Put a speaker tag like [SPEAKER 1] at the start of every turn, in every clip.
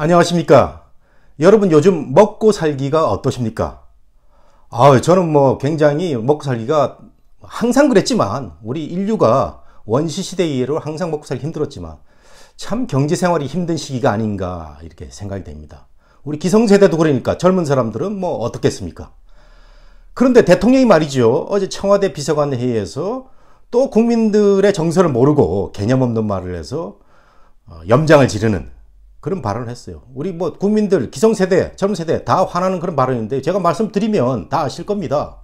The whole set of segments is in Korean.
[SPEAKER 1] 안녕하십니까. 여러분 요즘 먹고 살기가 어떠십니까? 저는 굉장히 먹고 살기가 항상 그랬지만 우리 인류가 원시시대 이후로 항상 먹고 살기 힘들었지만 참 경제생활이 힘든 시기가 아닌가 이렇게 생각이 됩니다. 우리 기성세대도 그러니까 젊은 사람들은 어떻겠습니까? 그런데 대통령이 말이죠. 어제 청와대 비서관 회의에서 또 국민들의 정서를 모르고 개념 없는 말을 해서 염장을 지르는 그런 발언을 했어요. 우리 국민들, 기성세대, 젊은 세대 다 화나는 그런 발언인데 제가 말씀드리면 다 아실 겁니다.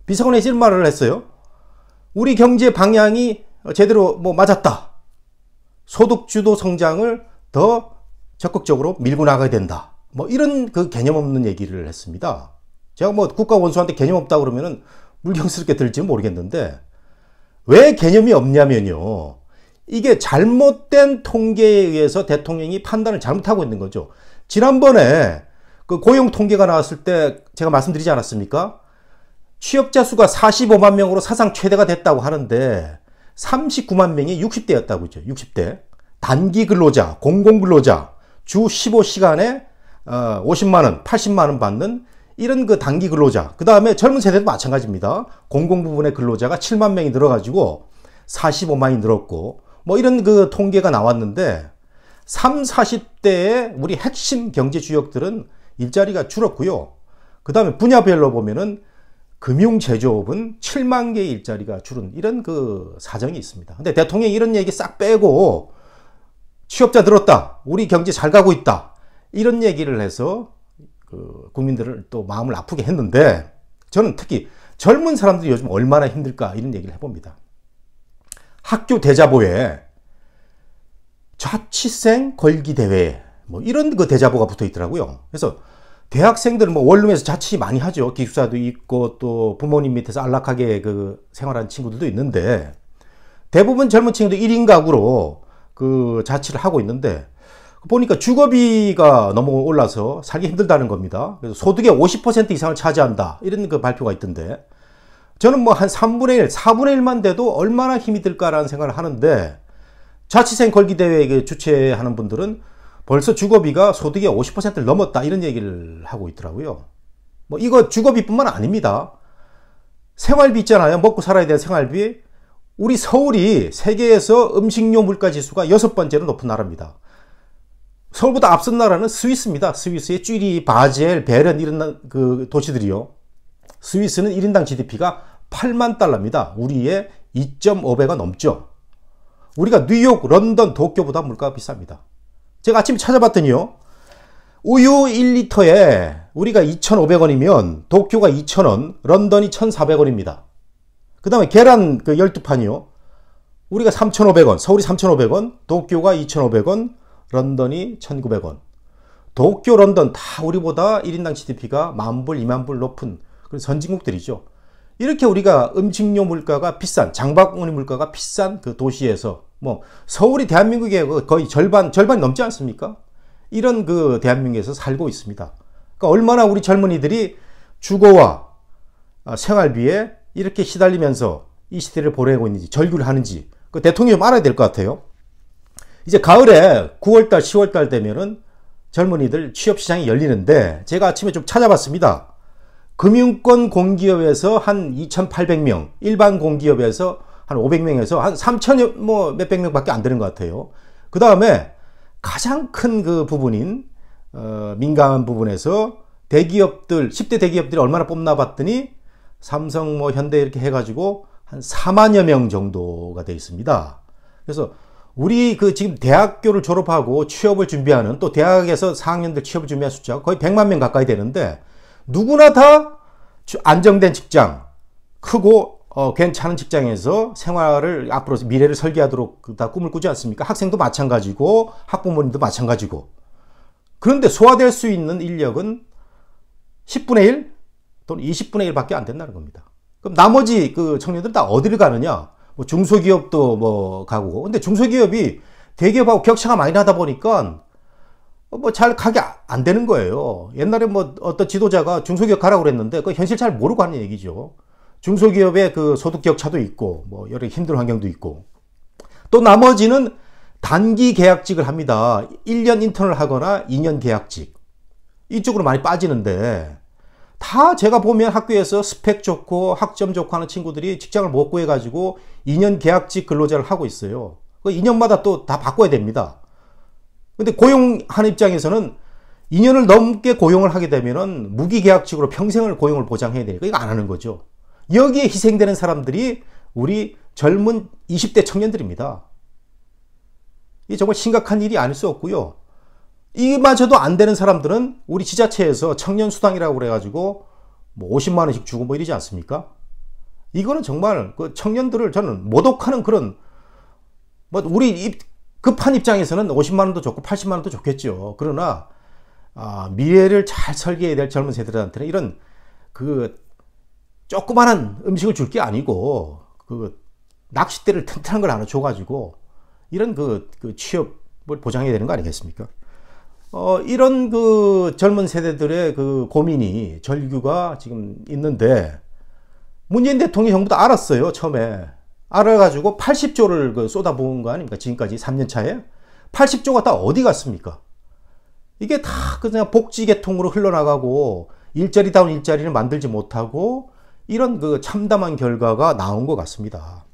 [SPEAKER 1] 비서관이 이런 말을 했어요. 우리 경제 방향이 제대로 맞았다. 소득주도 성장을 더 적극적으로 밀고 나가야 된다. 이런 그 개념 없는 얘기를 했습니다. 제가 국가 원수한테 개념 없다 그러면은 물경스럽게 들을지는 모르겠는데 왜 개념이 없냐면요. 이게 잘못된 통계에 의해서 대통령이 판단을 잘못하고 있는 거죠. 지난번에 그 고용 통계가 나왔을 때 제가 말씀드리지 않았습니까? 취업자 수가 45만 명으로 사상 최대가 됐다고 하는데 39만 명이 60대였다고 했죠. 60대. 단기 근로자, 공공근로자, 주 15시간에 50만 원, 80만 원 받는 이런 그 단기 근로자. 그 다음에 젊은 세대도 마찬가지입니다. 공공 부분의 근로자가 7만 명이 늘어가지고 45만이 늘었고 이런 그 통계가 나왔는데 30, 40대의 우리 핵심 경제 주역들은 일자리가 줄었고요. 그 다음에 분야별로 보면은 금융 제조업은 7만 개의 일자리가 줄은 이런 그 사정이 있습니다. 근데 대통령이 이런 얘기 싹 빼고 취업자 늘었다. 우리 경제 잘 가고 있다. 이런 얘기를 해서 그 국민들을 또 마음을 아프게 했는데 저는 특히 젊은 사람들이 요즘 얼마나 힘들까 이런 얘기를 해봅니다. 학교 대자보에 자취생 걸기 대회 이런 그 대자보가 붙어 있더라고요. 그래서 대학생들은 원룸에서 자취 많이 하죠. 기숙사도 있고 또 부모님 밑에서 안락하게 그 생활하는 친구들도 있는데 대부분 젊은 친구들 1인 가구로 그 자취를 하고 있는데 보니까 주거비가 너무 올라서 살기 힘들다는 겁니다. 그래서 소득의 50% 이상을 차지한다 이런 그 발표가 있던데 저는 한 3분의 1, 4분의 1만 돼도 얼마나 힘이 들까라는 생각을 하는데 자취생 걸기대회 주최하는 분들은 벌써 주거비가 소득의 50%를 넘었다 이런 얘기를 하고 있더라고요. 이거 주거비뿐만 아닙니다. 생활비 있잖아요. 먹고 살아야 되는 생활비. 우리 서울이 세계에서 음식료 물가 지수가 6번째로 높은 나라입니다. 서울보다 앞선 나라는 스위스입니다. 스위스의 쥐리, 바젤, 베른 이런 그 도시들이요. 스위스는 1인당 GDP가 8만 달러입니다. 우리의 2.5배가 넘죠. 우리가 뉴욕, 런던, 도쿄보다 물가가 비쌉니다. 제가 아침에 찾아봤더니요. 우유 1리터에 우리가 2,500원이면 도쿄가 2,000원, 런던이 1,400원입니다. 그 다음에 계란 그 12판이요. 우리가 3,500원, 서울이 3,500원, 도쿄가 2,500원, 런던이 1,900원. 도쿄, 런던 다 우리보다 1인당 GDP가 10,000불, 20,000불 높은 그런 선진국들이죠. 이렇게 우리가 음식료 물가가 비싼, 장바구니 물가가 비싼 그 도시에서 서울이 대한민국의 거의 절반이 넘지 않습니까? 이런 그 대한민국에서 살고 있습니다. 그러니까 얼마나 우리 젊은이들이 주거와 생활비에 이렇게 시달리면서 이 시대를 보내고 있는지, 절규를 하는지 그 대통령이 좀 알아야 될 것 같아요. 이제 가을에 9월달, 10월달 되면은 젊은이들 취업시장이 열리는데 제가 아침에 좀 찾아봤습니다. 금융권 공기업에서 한 2,800명, 일반 공기업에서 한 500명에서 한 3,000 몇백 명밖에 안 되는 것 같아요. 그 다음에 가장 큰 그 부분인 민간 부분에서 대기업들, 10대 대기업들이 얼마나 뽑나 봤더니 삼성, 현대 이렇게 해가지고 한 4만여 명 정도가 되어 있습니다. 그래서 우리 지금 대학교를 졸업하고 취업을 준비하는 또 대학에서 4학년들 취업을 준비하는 숫자가 거의 100만 명 가까이 되는데 누구나 다 안정된 직장, 크고 괜찮은 직장에서 생활을 앞으로 미래를 설계하도록 다 꿈을 꾸지 않습니까? 학생도 마찬가지고 학부모님도 마찬가지고. 그런데 소화될 수 있는 인력은 10분의 1 또는 20분의 1밖에 안 된다는 겁니다. 그럼 나머지 그 청년들은 다 어디를 가느냐? 중소기업도 가고. 근데 중소기업이 대기업하고 격차가 많이 나다 보니까 잘 가게 안 되는 거예요. 옛날에 어떤 지도자가 중소기업 가라고 그랬는데 그 현실 잘 모르고 하는 얘기죠. 중소기업의 그 소득 격차도 있고 여러 힘든 환경도 있고 또 나머지는 단기 계약직을 합니다. 1년 인턴을 하거나 2년 계약직. 이쪽으로 많이 빠지는데 다 제가 보면 학교에서 스펙 좋고 학점 좋고 하는 친구들이 직장을 못 구해가지고 2년 계약직 근로자를 하고 있어요. 2년마다 또 다 바꿔야 됩니다. 근데 고용하는 입장에서는 2년을 넘게 고용을 하게 되면은 무기계약직으로 평생을 고용을 보장해야 되니까 이거 안 하는 거죠. 여기에 희생되는 사람들이 우리 젊은 20대 청년들입니다. 이게 정말 심각한 일이 아닐 수 없고요. 이마저도 안 되는 사람들은 우리 지자체에서 청년수당이라고 그래가지고 뭐 50만 원씩 주고 뭐 이러지 않습니까? 이거는 정말 그 청년들을 저는 모독하는 그런, 뭐 우리 급한 입장에서는 50만 원도 좋고 80만 원도 좋겠죠. 그러나 미래를 잘 설계해야 될 젊은 세대들한테는 이런 그 조그마한 음식을 줄 게 아니고 그 낚싯대를 튼튼한 걸 하나 줘가지고 이런 그 취업을 보장해야 되는 거 아니겠습니까? 이런 그 젊은 세대들의 그 고민이 절규가 지금 있는데 문재인 대통령이 전부 다 알았어요. 처음에 알아가지고 80조를 그 쏟아부은 거 아닙니까? 지금까지 3년 차에 80조가 다 어디 갔습니까? 이게 다 그냥 복지 계통으로 흘러나가고 일자리다운 일자리를 만들지 못하고 이런 그 참담한 결과가 나온 것 같습니다.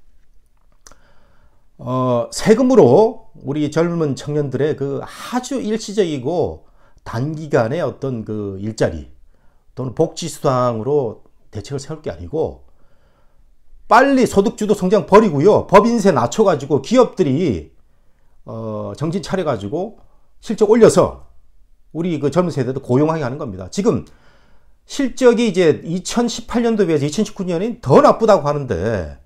[SPEAKER 1] 세금으로 우리 젊은 청년들의 그 아주 일시적이고 단기간의 어떤 그 일자리 또는 복지수당으로 대책을 세울 게 아니고 빨리 소득주도 성장 버리고요. 법인세 낮춰가지고 기업들이 정신 차려가지고 실적 올려서 우리 그 젊은 세대도 고용하게 하는 겁니다. 지금 실적이 이제 2018년도에 비해서 2019년이 더 나쁘다고 하는데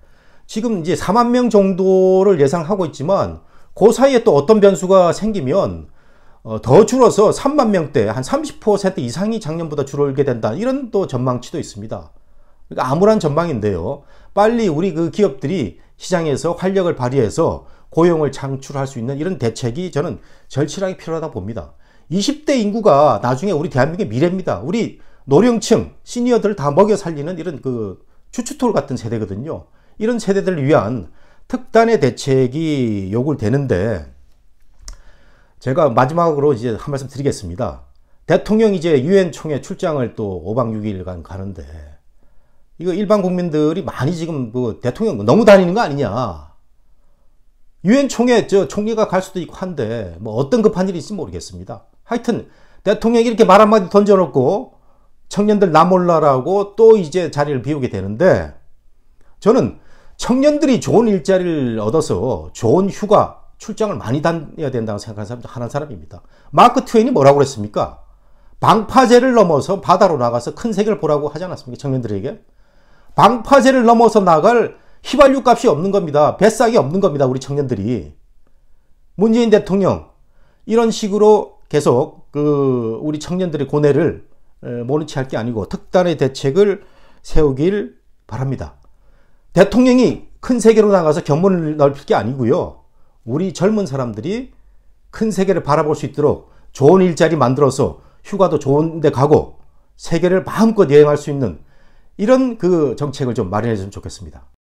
[SPEAKER 1] 지금 이제 4만 명 정도를 예상하고 있지만 그 사이에 또 어떤 변수가 생기면 더 줄어서 3만 명대 한 30% 이상이 작년보다 줄어들게 된다. 이런 또 전망치도 있습니다. 그러니까 암울한 전망인데요. 빨리 우리 그 기업들이 시장에서 활력을 발휘해서 고용을 창출할 수 있는 이런 대책이 저는 절실하게 필요하다 봅니다. 20대 인구가 나중에 우리 대한민국의 미래입니다. 우리 노령층, 시니어들을 다 먹여 살리는 이런 그 추추톨 같은 세대거든요. 이런 세대들을 위한 특단의 대책이 요구되는데 제가 마지막으로 이제 한 말씀 드리겠습니다. 대통령이 이제 유엔 총회 출장을 또 5박 6일간 가는데 이거 일반 국민들이 많이 지금 그 대통령 너무 다니는 거 아니냐. 유엔 총회 총리가 갈 수도 있고 한데 뭐 어떤 급한 일이 있을지 모르겠습니다. 하여튼 대통령이 이렇게 말 한마디 던져놓고 청년들 나 몰라라고 또 이제 자리를 비우게 되는데 저는 청년들이 좋은 일자리를 얻어서 좋은 휴가, 출장을 많이 다녀야 된다고 생각하는 사람입니다. 마크 트웨인이 뭐라고 그랬습니까? 방파제를 넘어서 바다로 나가서 큰 세계를 보라고 하지 않았습니까? 청년들에게. 방파제를 넘어서 나갈 휘발유 값이 없는 겁니다. 뱃삭이 없는 겁니다. 우리 청년들이. 문재인 대통령 이런 식으로 계속 우리 청년들의 고뇌를 모른 채 할 게 아니고 특단의 대책을 세우길 바랍니다. 대통령이 큰 세계로 나가서 견문을 넓힐 게 아니고요. 우리 젊은 사람들이 큰 세계를 바라볼 수 있도록 좋은 일자리 만들어서 휴가도 좋은 데 가고 세계를 마음껏 여행할 수 있는 이런 그 정책을 좀 마련해 줬으면 좋겠습니다.